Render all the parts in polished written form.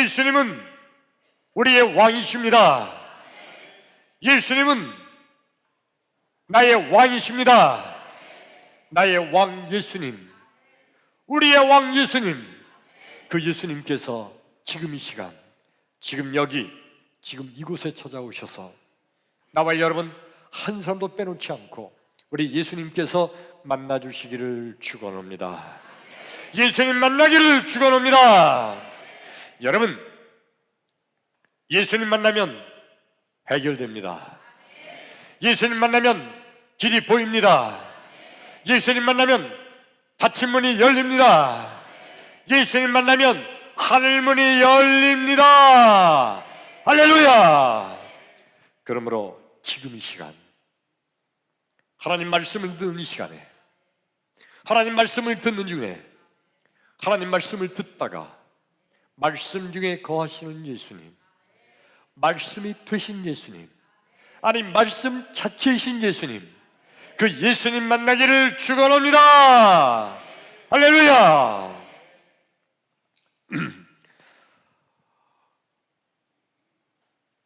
예수님은 우리의 왕이십니다. 예수님은 나의 왕이십니다. 나의 왕 예수님, 우리의 왕 예수님, 그 예수님께서 지금 이 시간, 지금 여기, 지금 이곳에 찾아오셔서 나와 여러분 한 사람도 빼놓지 않고 우리 예수님께서 만나주시기를 축원합니다. 예수님 만나기를 축원합니다. 여러분, 예수님 만나면 해결됩니다. 예수님 만나면 길이 보입니다. 예수님 만나면 닫힌 문이 열립니다. 예수님 만나면 하늘 문이 열립니다. 할렐루야. 그러므로 지금 이 시간, 하나님 말씀을 듣는 이 시간에, 하나님 말씀을 듣는 중에, 하나님 말씀을 듣다가 말씀 중에 거하시는 예수님, 말씀이 되신 예수님, 아니 말씀 자체이신 예수님, 그 예수님 만나기를 축원합니다. 할렐루야.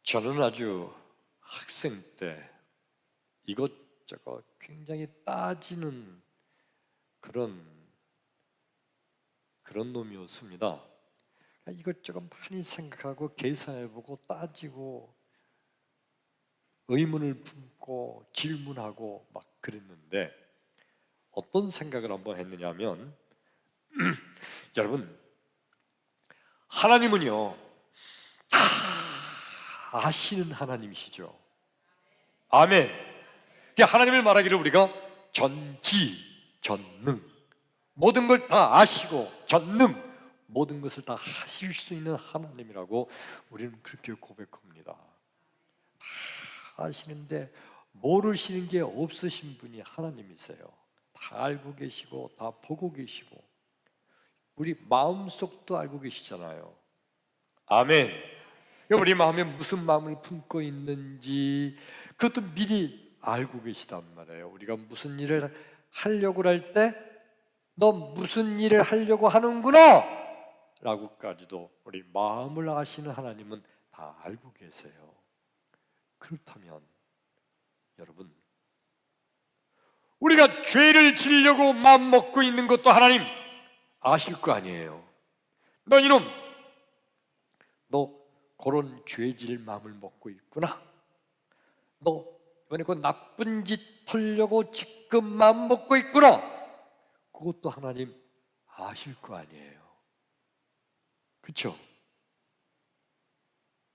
저는 아주 학생 때 이것저것 굉장히 따지는 그런 놈이었습니다. 이것저것 많이 생각하고 계산해보고 따지고 의문을 품고 질문하고 막 그랬는데 어떤 생각을 한번 했느냐면 여러분, 하나님은요 다 아시는 하나님이시죠. 아멘. 하나님을 말하기를 우리가 전지전능, 모든 걸 다 아시고 전능, 모든 것을 다 하실 수 있는 하나님이라고 우리는 그렇게 고백합니다. 다 아시는데 모르시는 게 없으신 분이 하나님이세요. 다 알고 계시고 다 보고 계시고 우리 마음속도 알고 계시잖아요. 아멘. 우리 마음에 무슨 마음을 품고 있는지 그것도 미리 알고 계시단 말이에요. 우리가 무슨 일을 하려고 할 때 너 무슨 일을 하려고 하는구나 라고까지도 우리 마음을 아시는 하나님은 다 알고 계세요. 그렇다면 여러분, 우리가 죄를 지으려고 마음 먹고 있는 것도 하나님 아실 거 아니에요. 너 이놈, 너 그런 죄질 마음을 먹고 있구나. 너 이번에 그 나쁜 짓 하려고 지금 마음 먹고 있구나. 그것도 하나님 아실 거 아니에요. 그렇죠?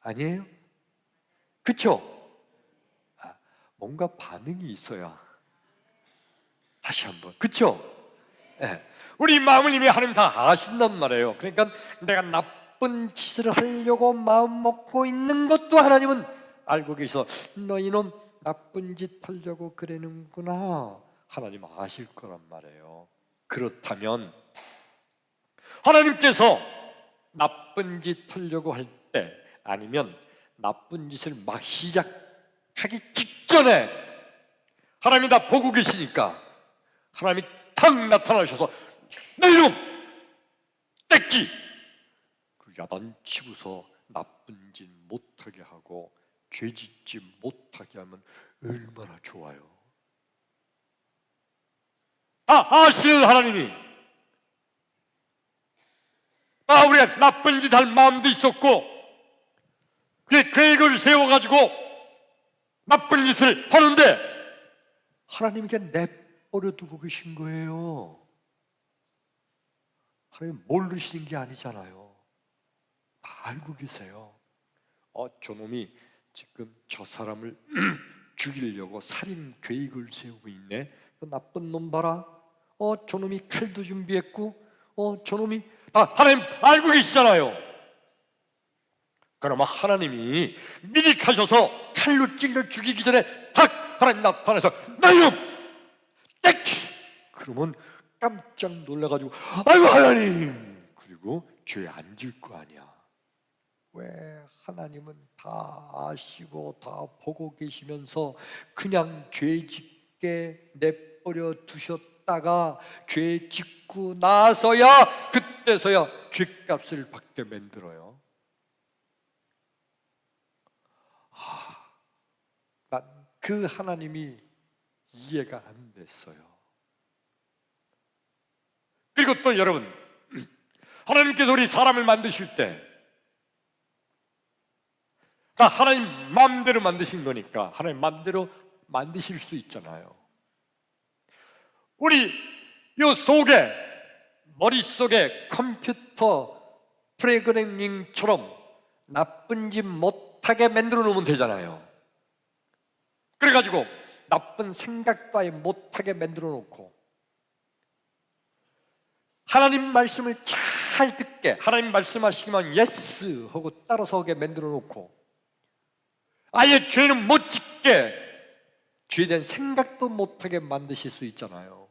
아니에요? 그렇죠? 뭔가 반응이 있어야. 다시 한번. 그렇죠? 네. 우리 마음을 이미 하나님 다 아신단 말이에요. 그러니까 내가 나쁜 짓을 하려고 마음 먹고 있는 것도 하나님은 알고 계셔. 너 이놈 나쁜 짓 하려고 그러는구나. 하나님 아실 거란 말이에요. 그렇다면 하나님께서 나쁜 짓 하려고 할 때 아니면 나쁜 짓을 막 시작하기 직전에 하나님이 다 보고 계시니까 하나님이 탁 나타나셔서 내 이놈 떼끼 그 야단치고서 나쁜 짓 못하게 하고 죄 짓지 못하게 하면 얼마나 좋아요. 아시는 하나님이 우리가 나쁜 짓 할 마음도 있었고 그 계획을 세워가지고 나쁜 짓을 하는데 하나님이 그냥 내버려 두고 계신 거예요. 하나님 모르시는 게 아니잖아요. 다 알고 계세요. 저놈이 지금 저 사람을 죽이려고 살인 계획을 세우고 있네. 그 나쁜 놈 봐라. 저놈이 칼도 준비했고 저놈이 다 하나님 알고 계시잖아요. 그러면 하나님이 미리 가셔서 칼로 찔러 죽이기 전에 탁 하나님 나타나서 나 이놈 떼끼 그러면 깜짝 놀라가지고 아이고 하나님, 그리고 죄 안 질 거 아니야. 왜 하나님은 다 아시고 다 보고 계시면서 그냥 죄 짓게 내버려 두셨다가 죄 짓고 나서야 그때서야 죄값을 받게 만들어요. 난 그 하나님이 이해가 안 됐어요. 그리고 또 여러분, 하나님께서 우리 사람을 만드실 때 다 하나님 마음대로 만드신 거니까 하나님 마음대로 만드실 수 있잖아요. 우리 요 속에, 머릿속에 컴퓨터 프로그래밍처럼 나쁜 짓 못하게 만들어 놓으면 되잖아요. 그래가지고 나쁜 생각도 아예 못하게 만들어 놓고 하나님 말씀을 잘 듣게, 하나님 말씀하시기만 예스 하고 따라서 하게 만들어 놓고 아예 죄는 못 짓게, 죄에 대한 생각도 못하게 만드실 수 있잖아요.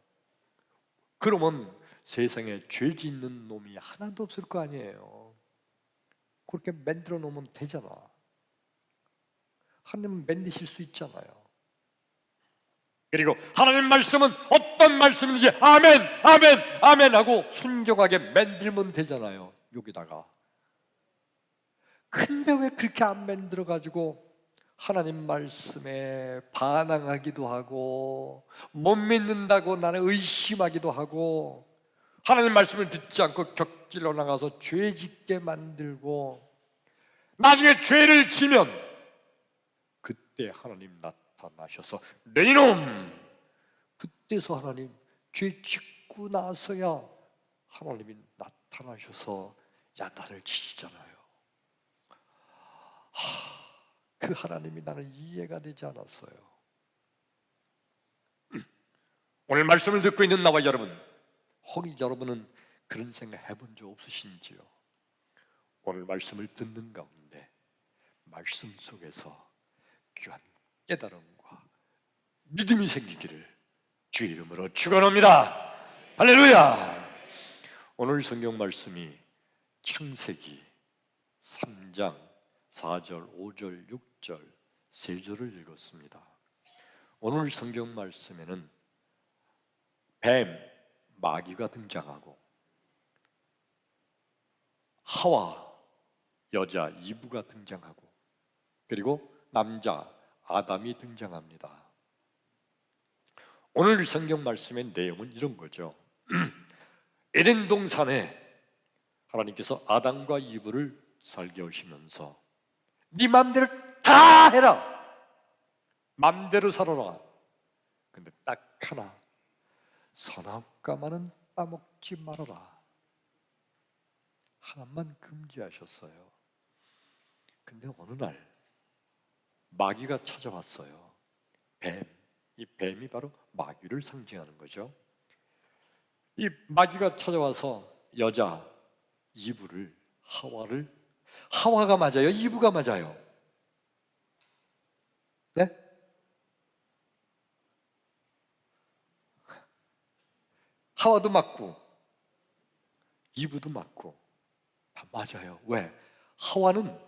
그러면 세상에 죄 짓는 놈이 하나도 없을 거 아니에요. 그렇게 만들어 놓으면 되잖아. 하나님 만드실 수 있잖아요. 그리고 하나님 말씀은 어떤 말씀인지 아멘, 아멘, 아멘 하고 순종하게 만들면 되잖아요. 여기다가. 근데 왜 그렇게 안 만들어가지고 하나님 말씀에 반항하기도 하고 못 믿는다고 나는 의심하기도 하고 하나님 말씀을 듣지 않고 격질러 나가서 죄 짓게 만들고 나중에 죄를 지면 그때 하나님 나타나셔서 내 이놈! 그때서 하나님 죄 짓고 나서야 하나님이 나타나셔서 야단을 치시잖아요. 그 하나님이 나는 이해가 되지 않았어요. 오늘 말씀을 듣고 있는 나와 여러분, 혹시 여러분은 그런 생각 해본 적 없으신지요? 오늘 말씀을 듣는 가운데 말씀 속에서 귀한 깨달음과 믿음이 생기기를 주의 이름으로 축원합니다. 할렐루야. 오늘 성경 말씀이 창세기 3장 4절, 5절, 6절, 3절을 읽었습니다. 오늘 성경 말씀에는 뱀, 마귀가 등장하고 하와, 여자 이브가 등장하고 그리고 남자 아담이 등장합니다. 오늘 성경 말씀의 내용은 이런 거죠. 에덴 동산에 하나님께서 아담과 이브를 살게 하시면서 네 맘대로 다 해라, 맘대로 살아라. 근데 딱 하나, 선악과만은 따먹지 말아라. 하나만 금지하셨어요. 근데 어느 날 마귀가 찾아왔어요. 뱀. 이 뱀이 바로 마귀를 상징하는 거죠. 이 마귀가 찾아와서 여자 이브를, 하와를, 하와가 맞아요? 이브가 맞아요? 네? 하와도 맞고 이브도 맞고 다 맞아요. 왜? 하와는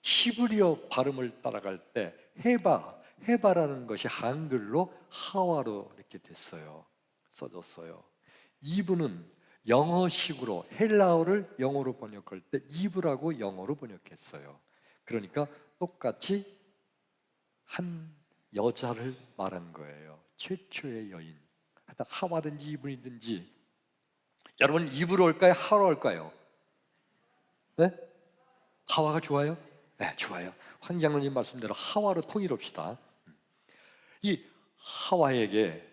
히브리어 발음을 따라갈 때 헤바라는 것이 한글로 하와로 이렇게 됐어요. 써졌어요. 이브는 영어식으로 헬라어를 영어로 번역할 때 이브라고 영어로 번역했어요. 그러니까 똑같이 한 여자를 말한 거예요. 최초의 여인. 하여튼 하와든지 이브이든지. 여러분 이브로 올까요? 하와로 올까요? 네? 하와가 좋아요? 네, 좋아요. 황 장로님 말씀대로 하와로 통일합시다. 이 하와에게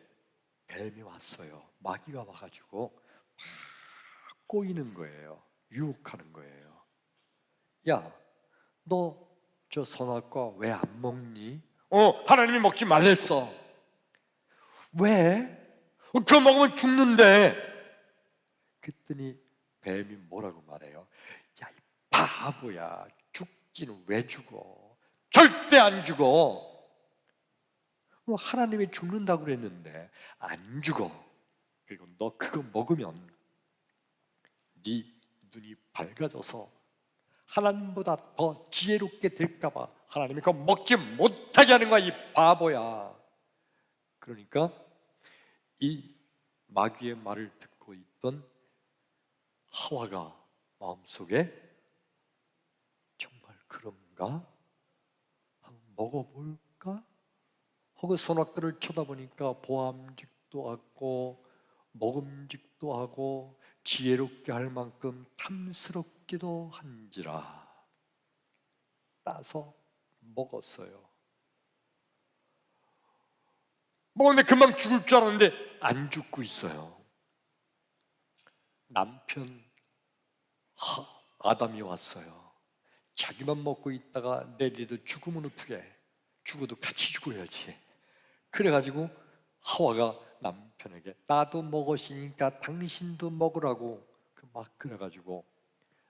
뱀이 왔어요. 마귀가 와가지고 막 꼬이는 거예요. 유혹하는 거예요. 야, 너 저 선악과 왜 안 먹니? 하나님이 먹지 말랬어. 왜? 그거 먹으면 죽는데. 그랬더니 뱀이 뭐라고 말해요? 야, 이 바보야. 죽기는 왜 죽어? 절대 안 죽어. 하나님이 죽는다고 그랬는데 안 죽어. 그리고 너 그거 먹으면 네 눈이 밝아져서 하나님보다 더 지혜롭게 될까 봐 하나님이 그거 먹지 못하게 하는 거야, 이 바보야. 그러니까 이 마귀의 말을 듣고 있던 하와가 마음속에 정말 그런가? 먹어볼까? 하고 선악과를 쳐다보니까 보암직도 하고 먹음직도 하고 지혜롭게 할 만큼 탐스럽기도 한지라 따서 먹었어요. 먹었는데 금방 죽을 줄 알았는데 안 죽고 있어요. 남편 아담이 왔어요. 자기만 먹고 있다가 내일도 죽으면 어떡해? 죽어도 같이 죽어야지. 그래가지고 하와가 남편에게 나도 먹었으니까 당신도 먹으라고 막 그래가지고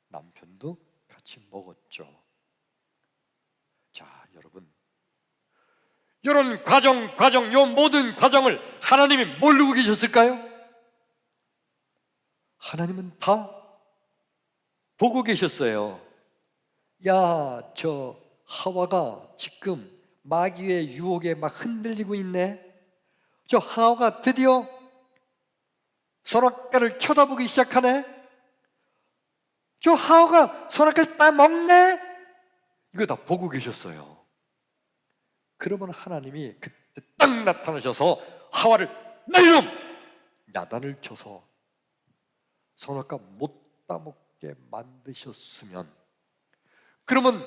남편도 같이 먹었죠. 자, 여러분, 이런 과정, 요 모든 과정을 하나님이 모르고 계셨을까요? 하나님은 다 보고 계셨어요. 야, 저 하와가 지금 마귀의 유혹에 막 흔들리고 있네. 저 하와가 드디어 선악과를 쳐다보기 시작하네. 저 하와가 선악과를 따먹네. 이거 다 보고 계셨어요. 그러면 하나님이 그때 딱 나타나셔서 하와를 너희놈! 야단을 쳐서 선악과 못 따먹게 만드셨으면, 그러면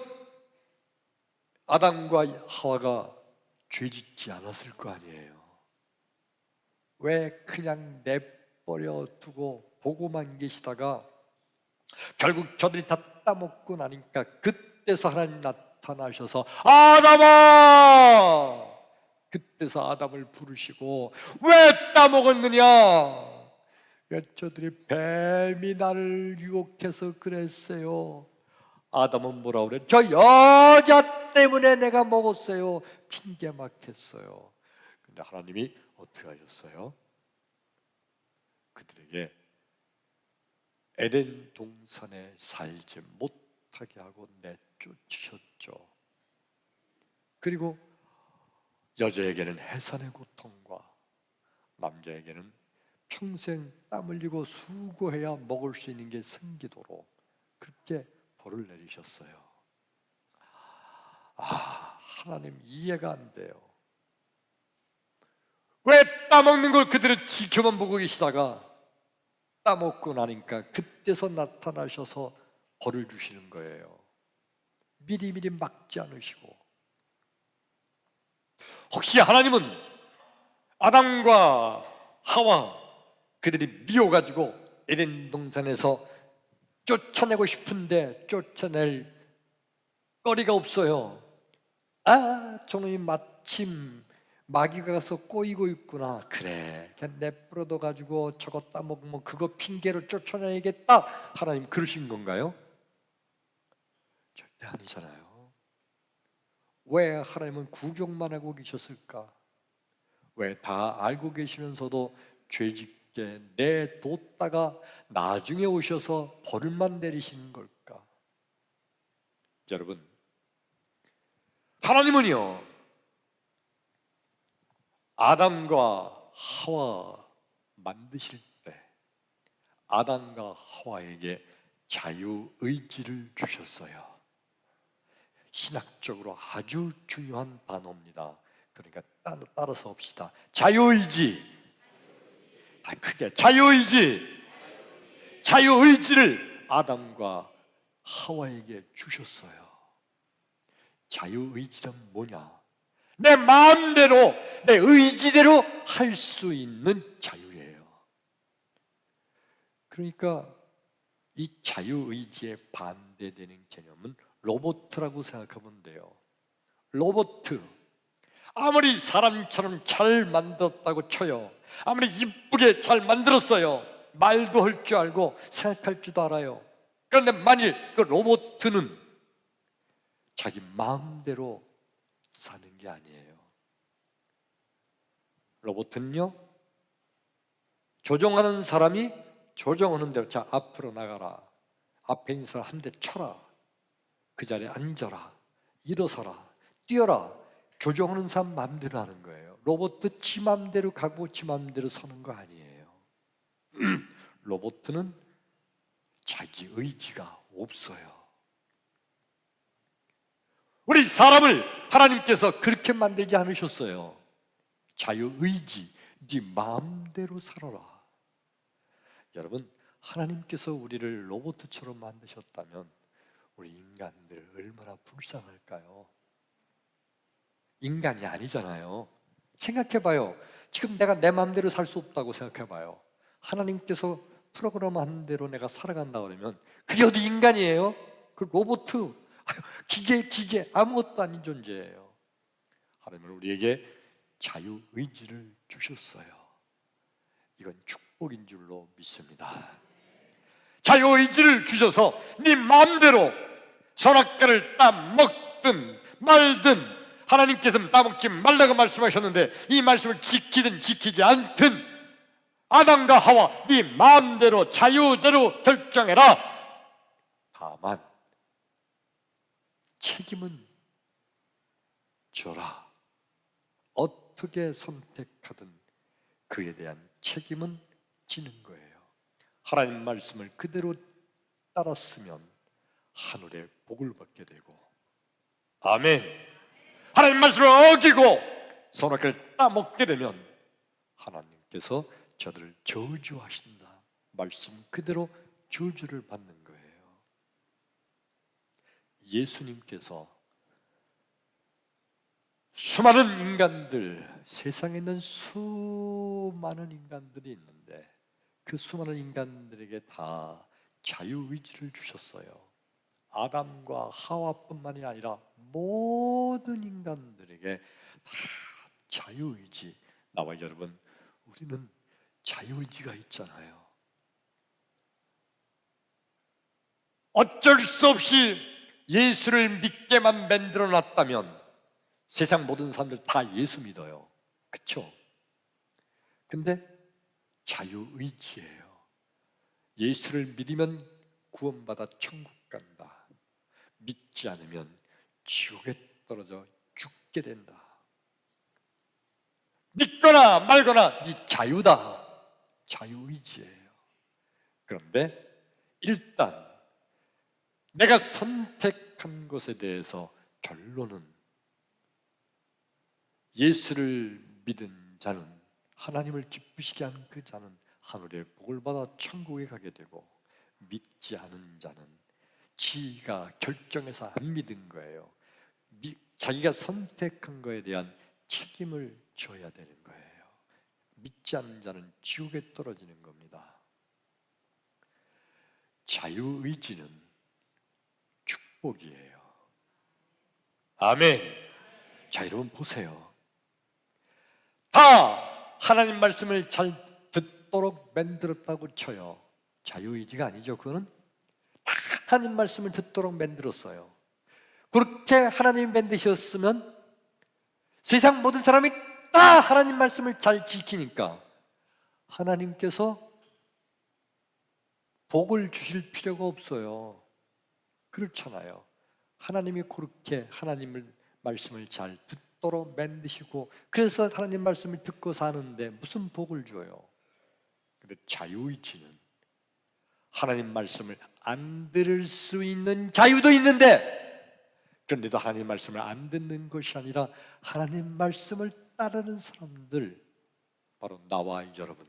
아담과 하와가 죄짓지 않았을 거 아니에요. 왜 그냥 내버려 두고 보고만 계시다가 결국 저들이 다 따먹고 나니까 그때서 하나님 나타나셔서 아담아! 그때서 아담을 부르시고 왜 따먹었느냐? 저들이 뱀이 나를 유혹해서 그랬어요. 아담은 뭐라 그래? 저 여자 때문에 내가 먹었어요. 핑계 막 했어요. 근데 하나님이 어떻게 하셨어요? 그들에게 에덴 동산에 살지 못하게 하고 내쫓으셨죠. 그리고 여자에게는 해산의 고통과 남자에게는 평생 땀 흘리고 수고해야 먹을 수 있는 게 생기도록 그렇게 벌을 내리셨어요. 하나님 이해가 안 돼요. 왜 따먹는 걸 그들은 지켜만 보고 계시다가 따먹고 나니까 그때서 나타나셔서 벌을 주시는 거예요. 미리미리 막지 않으시고. 혹시 하나님은 아담과 하와 그들이 미워가지고 에덴 동산에서 쫓아내고 싶은데 쫓아낼 거리가 없어요. 저놈이 마침 마귀가 가서 꼬이고 있구나. 그래, 그냥 내버려둬 가지고 저거 따먹으면 그거 핑계로 쫓아내야겠다. 하나님 그러신 건가요? 절대 아니잖아요. 왜 하나님은 구경만 하고 계셨을까? 왜 다 알고 계시면서도 죄짓게 내뒀다가 나중에 오셔서 벌만 내리시는 걸까? 여러분, 하나님은요 아담과 하와 만드실 때 아담과 하와에게 자유의지를 주셨어요. 신학적으로 아주 중요한 단어입니다. 그러니까 따라서 봅시다. 자유의지. 크게 자유의지. 자유의지를 아담과 하와에게 주셨어요. 자유의지란 뭐냐? 내 마음대로, 내 의지대로 할 수 있는 자유예요. 그러니까 이 자유의지에 반대되는 개념은 로봇이라고 생각하면 돼요. 로봇, 아무리 사람처럼 잘 만들었다고 쳐요. 아무리 이쁘게 잘 만들었어요. 말도 할 줄 알고 생각할 줄도 알아요. 그런데 만일 그 로봇은 자기 마음대로 사는 게 아니에요. 로봇은요, 조종하는 사람이 조종하는 대로, 자, 앞으로 나가라. 앞에 있는 사람 한 대 쳐라. 그 자리에 앉아라. 일어서라. 뛰어라. 조종하는 사람 마음대로 하는 거예요. 로봇도 지 마음대로 가고 지 마음대로 서는 거 아니에요. 로봇은 자기 의지가 없어요. 우리 사람을 하나님께서 그렇게 만들지 않으셨어요. 자유의지, 네 마음대로 살아라. 여러분, 하나님께서 우리를 로봇처럼 만드셨다면 우리 인간들 얼마나 불쌍할까요? 인간이 아니잖아요. 생각해봐요. 지금 내가 내 마음대로 살 수 없다고 생각해봐요. 하나님께서 프로그램한 대로 내가 살아간다 그러면 그게 어디 인간이에요? 그 로봇, 기계 아무것도 아닌 존재예요. 하나님은 우리에게 자유의지를 주셨어요. 이건 축복인 줄로 믿습니다. 자유의지를 주셔서 네 마음대로 선악과를 따먹든 말든, 하나님께서는 따먹지 말라고 말씀하셨는데 이 말씀을 지키든 지키지 않든 아담과 하와 네 마음대로 자유대로 결정해라. 다만 책임은 져라. 어떻게 선택하든 그에 대한 책임은 지는 거예요. 하나님 말씀을 그대로 따랐으면 하늘의 복을 받게 되고, 아멘. 하나님 말씀을 어기고 선악과를 따먹게 되면 하나님께서 저들을 저주하신다. 말씀 그대로 저주를 받는 거예요. 예수님께서 수많은 인간들, 세상에 있는 수많은 인간들이 있는데 그 수많은 인간들에게 다 자유의지를 주셨어요. 아담과 하와뿐만이 아니라 모든 인간들에게 다 자유의지. 나와 여러분, 우리는 자유의지가 있잖아요. 어쩔 수 없이 예수를 믿게만 만들어 놨다면 세상 모든 사람들 다 예수 믿어요. 그렇죠? 근데 자유의지예요. 예수를 믿으면 구원받아 천국 간다. 믿지 않으면 지옥에 떨어져 죽게 된다. 믿거나 말거나 네 자유다. 자유의지예요. 그런데 일단 내가 선택한 것에 대해서 결론은 예수를 믿은 자는, 하나님을 기쁘시게 하는 그 자는 하늘의 복을 받아 천국에 가게 되고, 믿지 않은 자는 지가 결정해서 안 믿은 거예요. 자기가 선택한 거에 대한 책임을 져야 되는 거예요. 믿지 않는 자는 지옥에 떨어지는 겁니다. 자유의지는 축복이에요. 아멘. 자, 여러분 보세요. 다 하나님 말씀을 잘 듣도록 만들었다고 쳐요. 자유의지가 아니죠. 그거는 다 하나님 말씀을 듣도록 만들었어요. 그렇게 하나님이 만드셨으면 세상 모든 사람이 다 하나님 말씀을 잘 지키니까 하나님께서 복을 주실 필요가 없어요. 그렇잖아요. 하나님이 그렇게 하나님을 말씀을 잘 듣도록 만드시고, 그래서 하나님 말씀을 듣고 사는데 무슨 복을 줘요? 근데 자유의지는 하나님 말씀을 안 들을 수 있는 자유도 있는데, 그런데도 하나님 말씀을 안 듣는 것이 아니라 하나님 말씀을 따르는 사람들, 바로 나와 여러분.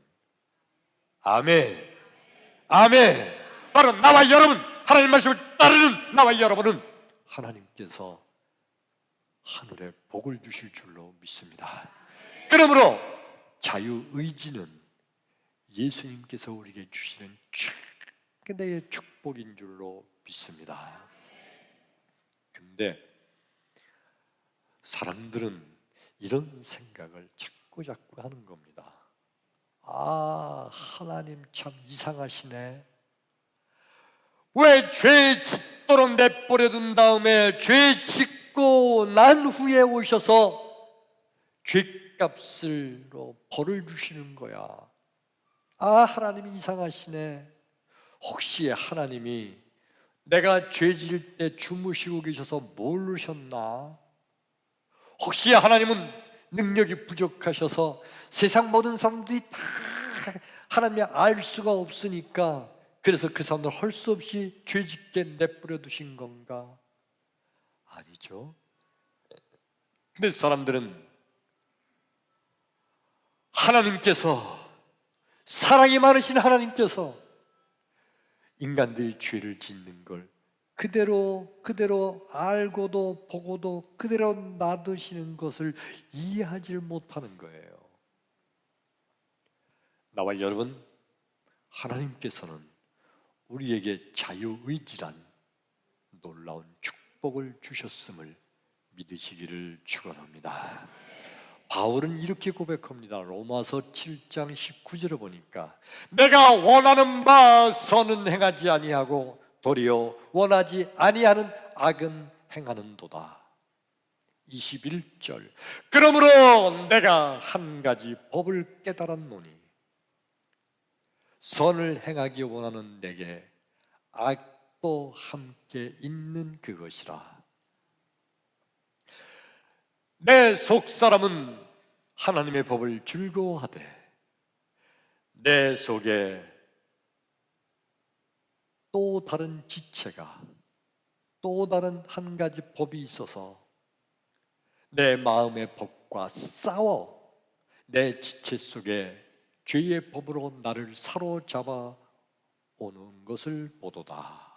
아멘. 아멘. 바로 나와 여러분, 하나님 말씀을 따르는 나와 여러분은 하나님께서 하늘에 복을 주실 줄로 믿습니다. 그러므로 자유의지는 예수님께서 우리에게 주시는 최대의 축복인 줄로 믿습니다. 근데 사람들은 이런 생각을 자꾸 하는 겁니다. 아, 하나님 참 이상하시네. 왜 죄 짓도록 내버려둔 다음에 죄 짓고 난 후에 오셔서 죄값으로 벌을 주시는 거야. 아, 하나님이 이상하시네. 혹시 하나님이 내가 죄 지을 때 주무시고 계셔서 모르셨나? 혹시 하나님은 능력이 부족하셔서 세상 모든 사람들이 다 하나님이 알 수가 없으니까 그래서 그 사람들 할 수 없이 죄짓게 내버려 두신 건가? 아니죠. 근데 사람들은 하나님께서, 사랑이 많으신 하나님께서 인간들이 죄를 짓는 걸 그대로 알고도 보고도 그대로 놔두시는 것을 이해하지 못하는 거예요. 나와 여러분, 하나님께서는 우리에게 자유의지란 놀라운 축복을 주셨음을 믿으시기를 축원합니다. 바울은 이렇게 고백합니다. 로마서 7장 19절을 보니까 내가 원하는 바 선은 행하지 아니하고 도리어 원하지 아니하는 악은 행하는도다. 21절 그러므로 내가 한 가지 법을 깨달았노니 선을 행하기 원하는 내게 악도 함께 있는 그것이라. 내 속사람은 하나님의 법을 즐거워하되 내 속에 또 다른 지체가, 또 다른 한 가지 법이 있어서 내 마음의 법과 싸워 내 지체 속에 죄의 법으로 나를 사로잡아 오는 것을 보도다.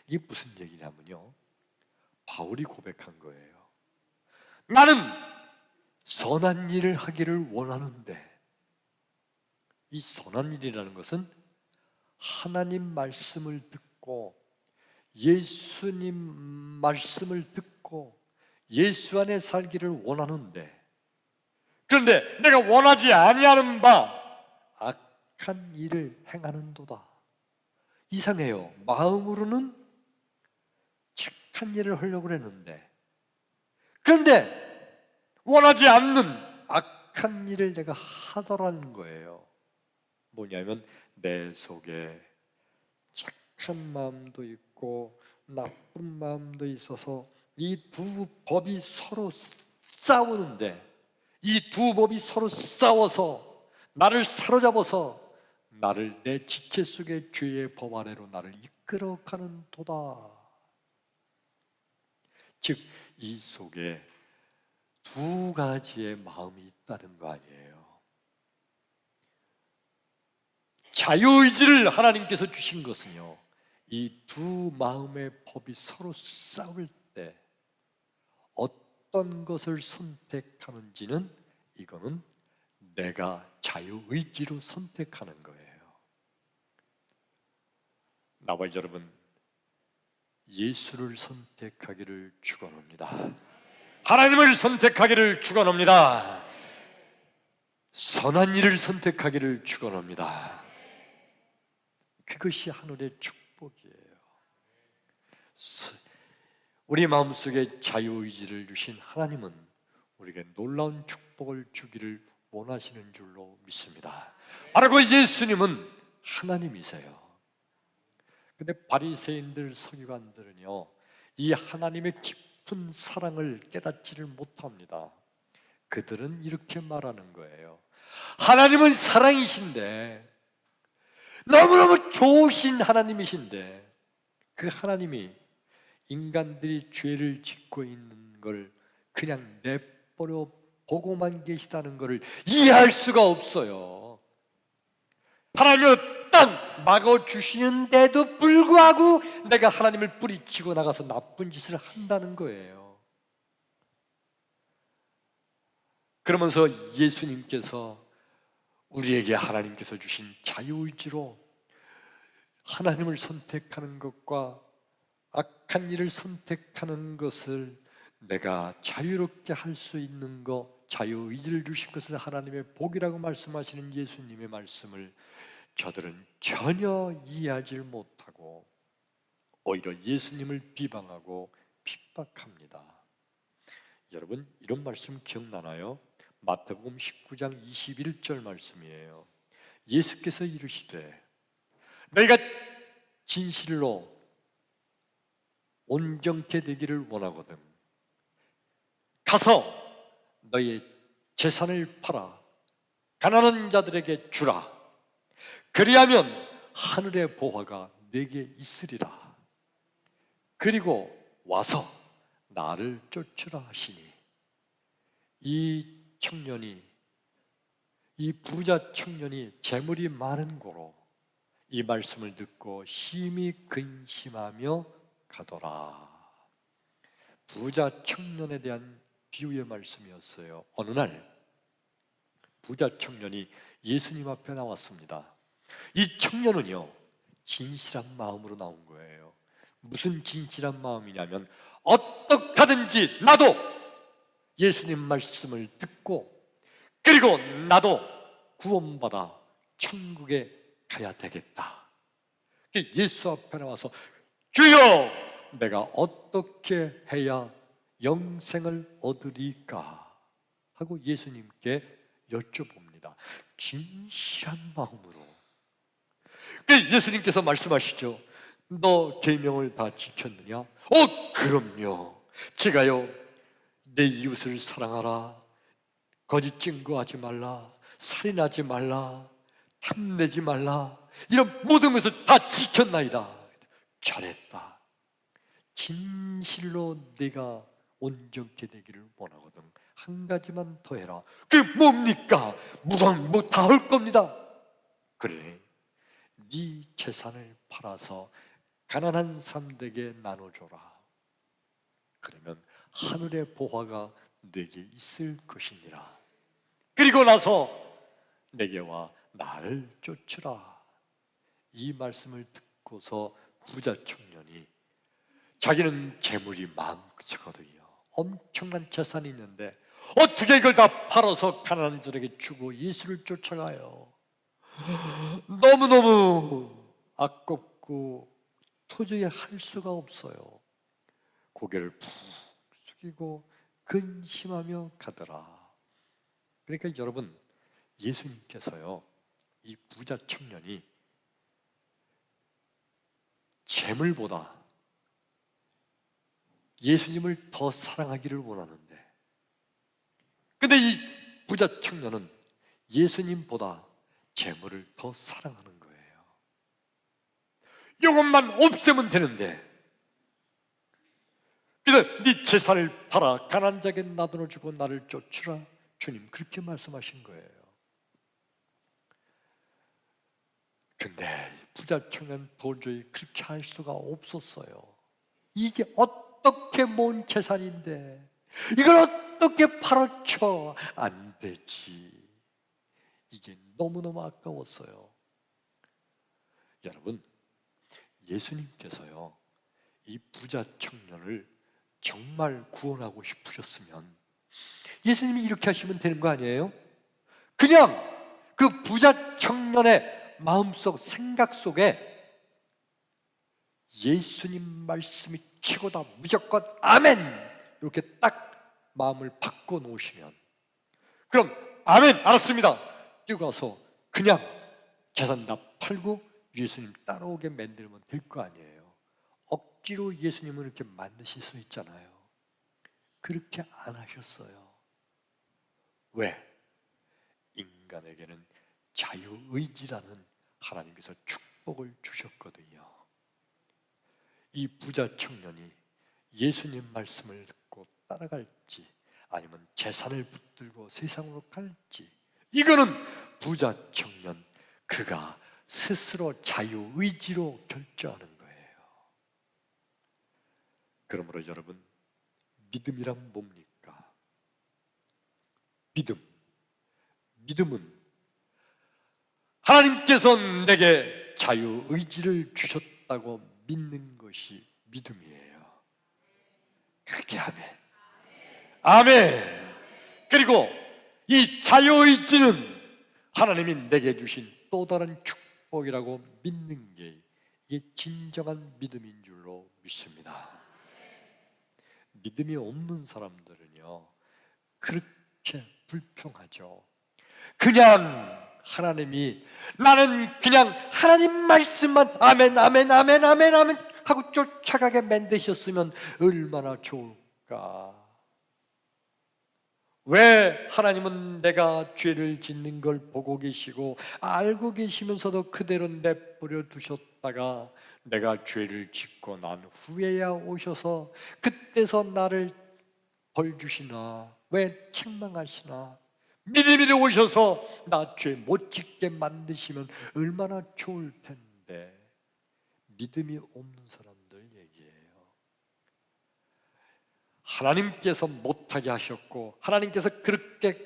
이게 무슨 얘기냐면요, 바울이 고백한 거예요. 나는 선한 일을 하기를 원하는데, 이 선한 일이라는 것은 하나님 말씀을 듣고 예수님 말씀을 듣고 예수 안에 살기를 원하는데, 그런데 내가 원하지 아니하는 바 악한 일을 행하는도다. 이상해요. 마음으로는 착한 일을 하려고 그랬는데, 그런데 원하지 않는 악한 일을 내가 하더라는 거예요. 뭐냐면 내 속에 착한 마음도 있고 나쁜 마음도 있어서 이 두 법이 서로 싸우는데, 이 두 법이 서로 싸워서 나를 사로잡아서 나를 내 지체 속의 죄의 법 아래로 나를 이끌어가는 도다. 즉 이 속에 두 가지의 마음이 있다는 거 아니에요. 자유의지를 하나님께서 주신 것은요, 이 두 마음의 법이 서로 싸울 때 어떤 것을 선택하는지는 이거는 내가 자유의지로 선택하는 거예요. 나와 여러분, 예수를 선택하기를 축원합니다. 하나님을 선택하기를 축원합니다. 선한 일을 선택하기를 축원합니다. 그것이 하늘의 축복이에요. 우리 마음속에 자유의지를 주신 하나님은 우리에게 놀라운 축복을 주기를 원하시는 줄로 믿습니다. 바로 그 예수님은 하나님이세요. 근데 바리새인들, 서기관들은요, 이 하나님의 깊은 사랑을 깨닫지를 못합니다. 그들은 이렇게 말하는 거예요. 하나님은 사랑이신데, 너무너무 좋으신 하나님이신데, 그 하나님이 인간들이 죄를 짓고 있는 걸 그냥 내버려 보고만 계시다는 것을 이해할 수가 없어요. 하나님은 딱 막아주시는데도 불구하고 내가 하나님을 뿌리치고 나가서 나쁜 짓을 한다는 거예요. 그러면서 예수님께서 우리에게 하나님께서 주신 자유의지로 하나님을 선택하는 것과 악한 일을 선택하는 것을 내가 자유롭게 할 수 있는 것, 자유의지를 주신 것을 하나님의 복이라고 말씀하시는 예수님의 말씀을 저들은 전혀 이해하지 못하고 오히려 예수님을 비방하고 핍박합니다. 여러분, 이런 말씀 기억나나요? 마태복음 19장 21절 말씀이에요. 예수께서 이르시되 너희가 진실로 온전케 되기를 원하거든 가서 너희의 재산을 팔아 가난한 자들에게 주라. 그리하면 하늘의 보화가 네게 있으리라. 그리고 와서 나를 쫓으라 하시니, 이 청년이, 이 부자 청년이 재물이 많은 고로 이 말씀을 듣고 심히 근심하며 가더라. 부자 청년에 대한 비유의 말씀이었어요. 어느 날 부자 청년이 예수님 앞에 나왔습니다. 이 청년은요, 진실한 마음으로 나온 거예요. 무슨 진실한 마음이냐면, 어떻게든지 나도 예수님 말씀을 듣고, 그리고 나도 구원받아 천국에 가야 되겠다. 예수 앞에 나와서 주여, 내가 어떻게 해야 영생을 얻으리까 하고 예수님께 여쭤봅니다. 진실한 마음으로. 예수님께서 말씀하시죠. 너 계명을 다 지켰느냐? 그럼요. 제가요, 내 이웃을 사랑하라, 거짓 증거하지 말라, 살인하지 말라, 탐내지 말라, 이런 모든 것을 다 지켰나이다. 잘했다. 진실로 네가 온전케 되기를 원하거든. 한 가지만 더 해라. 그게 뭡니까? 뭐 다 할 겁니다. 그래, 네 재산을 팔아서 가난한 사람들에게 나눠줘라. 그러면 하늘의 보화가 네게 있을 것이니라. 그리고 나서 내게 와 나를 쫓으라. 이 말씀을 듣고서 부자 청년이, 자기는 재물이 많거든요. 엄청난 재산이 있는데 어떻게 이걸 다 팔아서 가난한 자들에게 주고 예수를 쫓아가요? 너무너무 아깝고 도저히 할 수가 없어요. 고개를 푹 숙이고 근심하며 가더라. 그러니까 여러분, 예수님께서요, 이 부자 청년이 재물보다 예수님을 더 사랑하기를 원하는데, 근데 이 부자 청년은 예수님보다 재물을 더 사랑하는 거예요. 이것만 없애면 되는데, 그래서 네 재산을 팔아 가난한 자에게 나눠주고 나를 쫓으라. 주님 그렇게 말씀하신 거예요. 근데 부자 청년 도저히 그렇게 할 수가 없었어요. 이게 어떻게 모은 재산인데 이걸 어떻게 팔아쳐? 안 되지. 이게 너무너무 아까웠어요. 여러분, 예수님께서요, 이 부자 청년을 정말 구원하고 싶으셨으면 예수님이 이렇게 하시면 되는 거 아니에요? 그냥 그 부자 청년의 마음속 생각 속에 예수님 말씀이 최고다, 무조건 아멘, 이렇게 딱 마음을 바꿔 놓으시면, 그럼 아멘, 알았습니다, 뛰고 가서 그냥 재산 다 팔고 예수님 따라오게 만들면 될 거 아니에요. 억지로 예수님을 이렇게 만드실 수 있잖아요. 그렇게 안 하셨어요. 왜? 인간에게는 자유의지라는 하나님께서 축복을 주셨거든요. 이 부자 청년이 예수님 말씀을 듣고 따라갈지 아니면 재산을 붙들고 세상으로 갈지, 이거는 부자 청년 그가 스스로 자유의지로 결정하는 거예요. 그러므로 여러분, 믿음이란 뭡니까? 믿음은 하나님께서 내게 자유의지를 주셨다고 믿는 것이 믿음이에요. 그게 아멘. 아멘. 그리고 이 자유의지는 하나님이 내게 주신 또 다른 축복이라고 믿는 게 이게 진정한 믿음인 줄로 믿습니다. 믿음이 없는 사람들은요, 그렇게 불평하죠. 그냥 하나님이, 나는 그냥 하나님 말씀만 아멘 아멘 아멘 아멘 아멘 하고 쫓아가게 만드셨으면 얼마나 좋을까. 왜 하나님은 내가 죄를 짓는 걸 보고 계시고 알고 계시면서도 그대로 내버려 두셨다가 내가 죄를 짓고 난 후에야 오셔서 그때서 나를 벌 주시나? 왜 책망하시나? 미리미리 오셔서 나 죄 못 짓게 만드시면 얼마나 좋을 텐데. 믿음이 없는 사람들 얘기예요. 하나님께서 못하게 하셨고 하나님께서 그렇게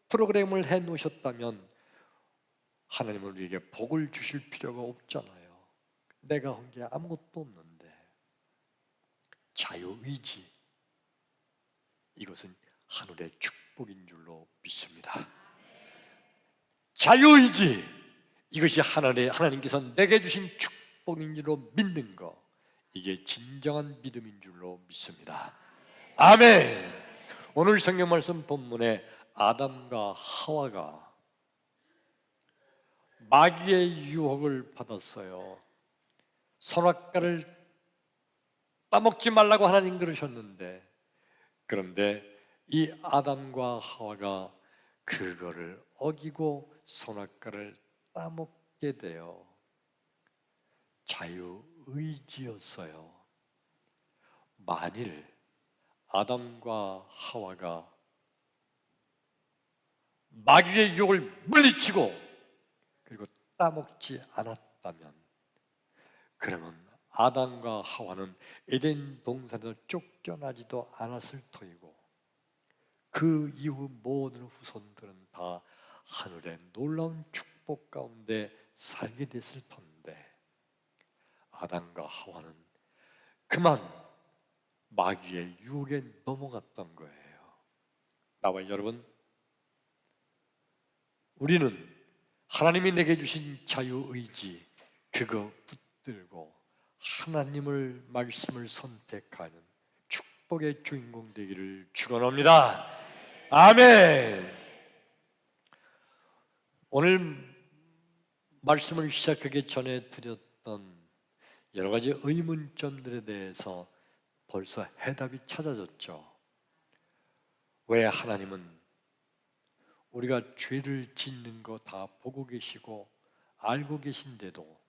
프로그램을 해놓으셨다면 하나님은 우리에게 복을 주실 필요가 없잖아요. 내가 한 게 아무것도 없는데. 자유의지, 이것은 하늘의 축복인 줄로 믿습니다. 자유의지, 이것이 하나님께서 내게 주신 축복인 줄로 믿는 것, 이게 진정한 믿음인 줄로 믿습니다. 아멘. 오늘 성경 말씀 본문에 아담과 하와가 마귀의 유혹을 받았어요. 선악과를 따먹지 말라고 하나님 그러셨는데, 그런데 이 아담과 하와가 그거를 어기고 선악과를 따먹게 돼요. 자유의지였어요. 만일 아담과 하와가 마귀의 유혹을 물리치고 그리고 따먹지 않았다면, 그러면 아담과 하와는 에덴 동산에서 쫓겨나지도 않았을 터이고 그 이후 모든 후손들은 다 하늘의 놀라운 축복 가운데 살게 됐을 텐데, 아담과 하와는 그만 마귀의 유혹에 넘어갔던 거예요. 나와 여러분, 우리는 하나님이 내게 주신 자유의지, 그거 붙들고 하나님을 말씀을 선택하는 축복의 주인공 되기를 축원합니다. 아멘. 오늘 말씀을 시작하기 전에 드렸던 여러 가지 의문점들에 대해서 벌써 해답이 찾아졌죠. 왜 하나님은 우리가 죄를 짓는 거 다 보고 계시고 알고 계신데도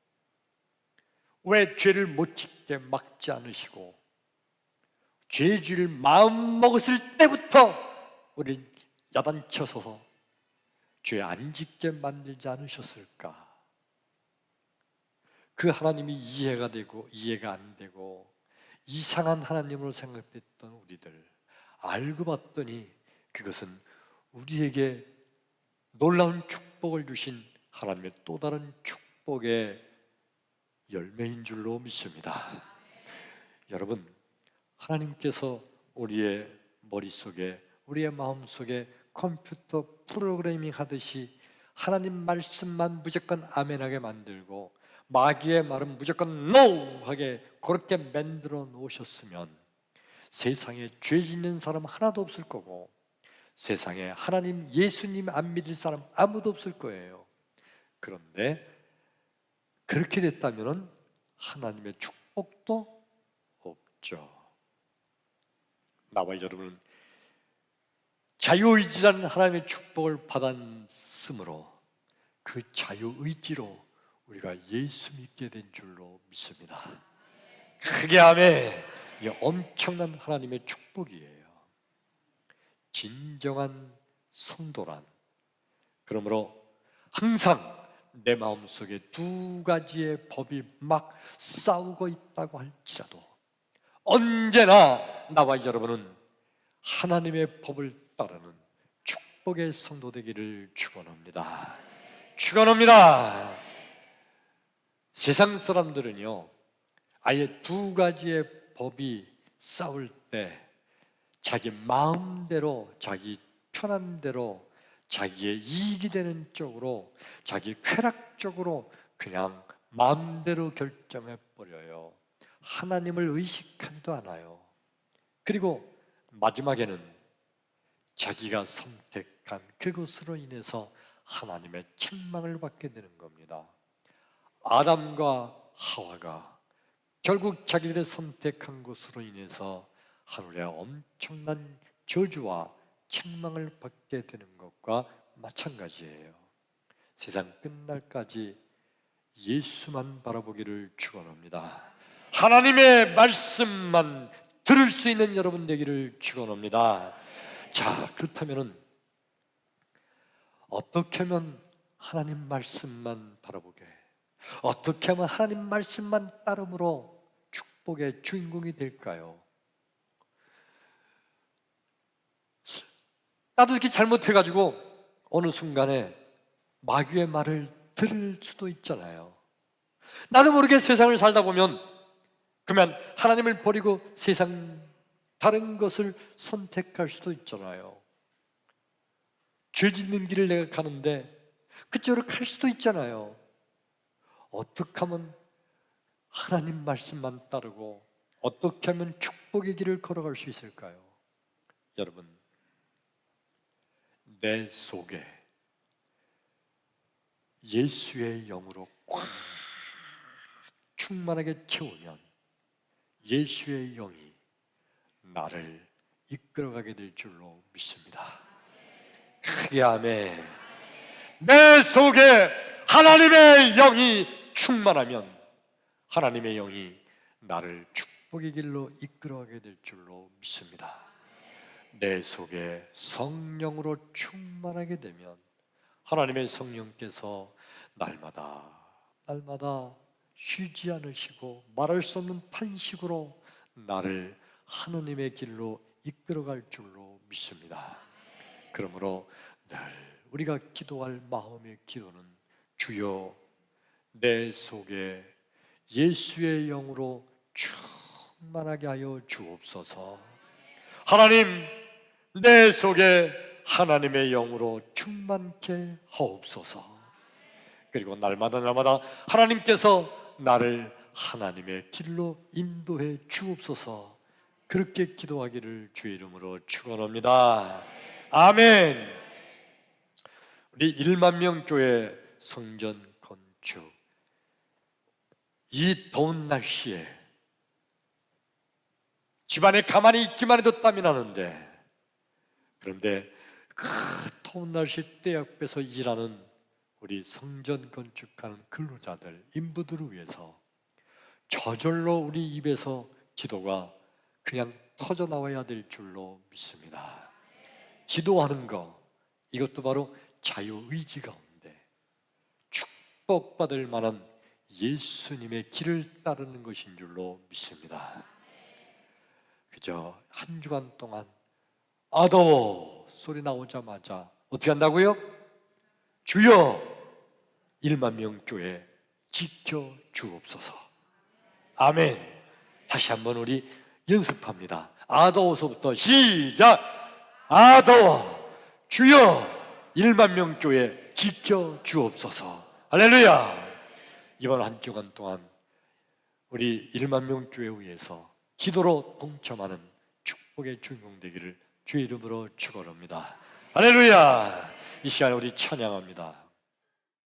왜 죄를 못 짓게 막지 않으시고 죄를 마음 먹었을 때부터 우리 야단쳐서 죄 안 짓게 만들지 않으셨을까? 그 하나님이 이해가 되고 이해가 안 되고 이상한 하나님으로 생각됐던 우리들, 알고 봤더니 그것은 우리에게 놀라운 축복을 주신 하나님의 또 다른 축복의 열매인 줄로 믿습니다. 여러분, 하나님께서 우리의 머릿속에, 우리의 마음속에 컴퓨터 프로그래밍 하듯이 하나님 말씀만 무조건 아멘하게 만들고 마귀의 말은 무조건 NO 하게 그렇게 만들어 놓으셨으면 세상에 죄 짓는 사람 하나도 없을 거고 세상에 하나님, 예수님 안 믿을 사람 아무도 없을 거예요. 그런데 그렇게 됐다면 하나님의 축복도 없죠. 나와 여러분은 자유의지라는 하나님의 축복을 받았으므로 그 자유의지로 우리가 예수 믿게 된 줄로 믿습니다. 크게 아멘. 이 엄청난 하나님의 축복이에요. 진정한 성도란, 그러므로 항상 내 마음속에 두 가지의 법이 막 싸우고 있다고 할지라도 언제나 나와 여러분은 하나님의 법을 따르는 축복의 성도 되기를 축원합니다. 축원합니다. 세상 사람들은요, 아예 두 가지의 법이 싸울 때 자기 마음대로, 자기 편한 대로, 자기의 이익이 되는 쪽으로, 자기 쾌락적으로 그냥 마음대로 결정해 버려요. 하나님을 의식하지도 않아요. 그리고 마지막에는 자기가 선택한 그것으로 인해서 하나님의 책망을 받게 되는 겁니다. 아담과 하와가 결국 자기들의 선택한 것으로 인해서 하늘의 엄청난 저주와 책망을 받게 되는 것과 마찬가지예요. 세상 끝날까지 예수만 바라보기를 축원합니다. 하나님의 말씀만 들을 수 있는 여러분 되기를 축원합니다. 자, 그렇다면은 어떻게 하면 하나님 말씀만 바라보게, 어떻게 하면 하나님 말씀만 따름으로 축복의 주인공이 될까요? 나도 이렇게 잘못해가지고 어느 순간에 마귀의 말을 들을 수도 있잖아요. 나도 모르게 세상을 살다 보면 그러면 하나님을 버리고 세상 다른 것을 선택할 수도 있잖아요. 죄 짓는 길을 내가 가는데 그쪽으로 갈 수도 있잖아요. 어떻게 하면 하나님 말씀만 따르고 어떻게 하면 축복의 길을 걸어갈 수 있을까요? 여러분, 내 속에 예수의 영으로 꽉 충만하게 채우면 예수의 영이 나를 이끌어가게 될 줄로 믿습니다. 크게 아멘. 내 속에 하나님의 영이 충만하면 하나님의 영이 나를 축복의 길로 이끌어가게 될 줄로 믿습니다. 내 속에 성령으로 충만하게 되면 하나님의 성령께서 날마다 쉬지 않으시고 말할 수 없는 탄식으로 나를 하나님의 길로 이끌어갈 줄로 믿습니다. 그러므로 늘 우리가 기도할 마음의 기도는 주여 내 속에 예수의 영으로 충만하게 하여 주옵소서. 하나님, 내 속에 하나님의 영으로 충만케 하옵소서. 그리고 날마다 하나님께서 나를 하나님의 길로 인도해 주옵소서. 그렇게 기도하기를 주의 이름으로 축원합니다. 아멘. 우리 1만 명 교회 성전 건축, 이 더운 날씨에 집안에 가만히 있기만 해도 땀이 나는데, 그런데 그 더운 날씨 떼약볕에서 일하는 우리 성전 건축하는 근로자들, 인부들을 위해서 저절로 우리 입에서 기도가 그냥 터져 나와야 될 줄로 믿습니다. 기도하는 거, 이것도 바로 자유의지 가운데 축복받을 만한 예수님의 길을 따르는 것인 줄로 믿습니다. 그저 한 주간 동안 아더워 소리 나오자마자 어떻게 한다고요? 주여 1만 명 교회 지켜 주옵소서. 아멘. 다시 한번 우리 연습합니다. 아더워서부터 시작. 아더워 주여 1만 명 교회 지켜 주옵소서. 할렐루야. 이번 한 주간 동안 우리 1만 명 교회에 위해서 기도로 동참하는 축복의 주인공 되기를 주의 이름으로 축원합니다. 할렐루야. 이 시간에 우리 찬양합니다.